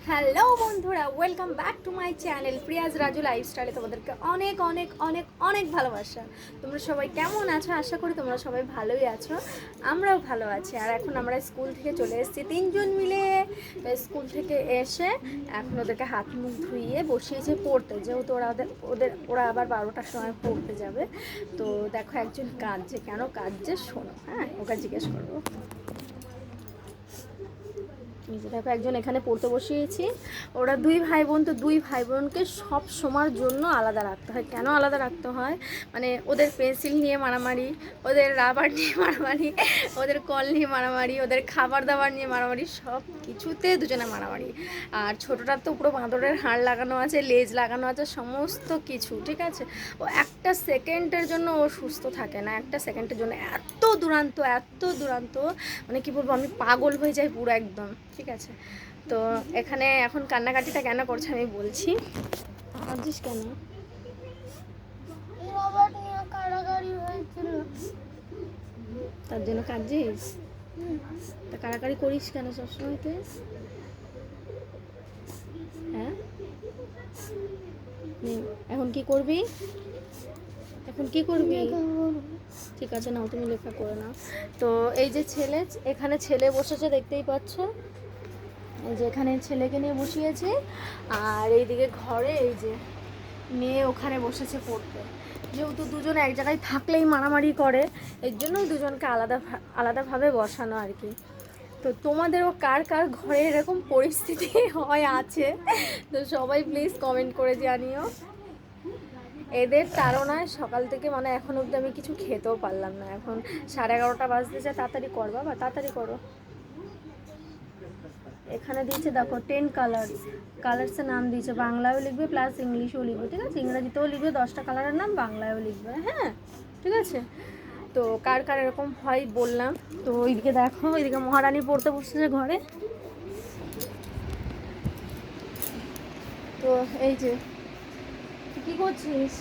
Hello বন্ধুরা, welcome back to my channel Priya's Raju লাইফস্টাইলে তোমাদেরকে অনেক অনেক অনেক অনেক ভালোবাসা। তোমরা সবাই কেমন আছো? আশা করি তোমরা সবাই ভালোই আছো, আমরাও ভালো আছি। আর এখন আমরা স্কুল থেকে চলে এসেছি তিনজন মিলে। স্কুল থেকে এসে এখন ওদেরকে হাত মুখ ধুইয়ে বসিয়েছে পড়তে, যেহেতু ওরা আবার 12টার সময় পড়তে যাবে। তো দেখো একজন কাঁদছে, কেন কাঁদছে শোনো, হ্যাঁ ওকে জিজ্ঞেস করবো। দেখো একজন এখানে পড়তে বসিয়েছি। ওরা দুই ভাই বোন, তো দুই ভাই বোনকে সব সময়ের জন্য আলাদা রাখতে হয়। কেন আলাদা রাখতে হয়? মানে ওদের পেন্সিল নিয়ে মারামারি, ওদের রাবার নিয়ে মারামারি, ওদের কল নিয়ে মারামারি, ওদের খাবার দাবার নিয়ে মারামারি, সব কিছুতে দুজনে মারামারি। আর ছোটোটার তো পুরো বাঁদরের হাড় লাগানো আছে, লেজ লাগানো আছে, সমস্ত কিছু ঠিক আছে। ও একটা সেকেন্ডের জন্য ও সুস্থ থাকে না, একটা সেকেন্ডের জন্য এত দুরান্ত, মানে কি বলবো, আমি পাগল হয়ে যাই পুরো একদম, ঠিক আছে। তো এখানে এখন কান্নাকাটিটা কেন করছে আমি বলছি। ভাবছিস কেন? তার জন্য কাঁদছিস? তা কাড়াকাড়ি করিস কেন সবসময় তুই? হ্যাঁ, এখন কি করবি? এখন কি করবি? ঠিক আছে, নাও তুমি লেখা করে নাও। তো এই যে ছেলে, এখানে ছেলে বসেছে দেখতেই পাচ্ছ, এই যে এখানে ছেলেকে নিয়ে বসিয়েছি। আর এইদিকে ঘরে এই যে মেয়ে ওখানে বসেছে পড়তে। যেহেতু দুজন এক জায়গায় থাকলেই মারামারি করে, এর জন্যই দুজনকে আলাদাভাবে বসানো আর কি। তো তোমাদেরও কার কার ঘরে এরকম পরিস্থিতি হয় আছে, তো সবাই প্লিজ কমেন্ট করে জানিও। এদের তাড়নায় সকাল থেকে মানে এখন অবধি আমি কিছু খেতেও পারলাম না। এখন 11:30 বাজতে যায়। তাড়াতাড়ি কর বাবা, তাড়াতাড়ি করো। এখানে দিয়েছে দেখো 10 কালার্সের নাম দিয়েছে, বাংলায়ও লিখবে প্লাস ইংলিশেও লিখবে, ঠিক আছে, ইংরাজিতেও লিখবে, 10টা কালারের নাম বাংলায়ও লিখবে, হ্যাঁ ঠিক আছে। তো কার কার এরকম হয় বললাম। তো ওইদিকে দেখো, ওইদিকে মহারানী পড়তে বসেছে ঘরে। তো এই যে, তুই কী করছিস?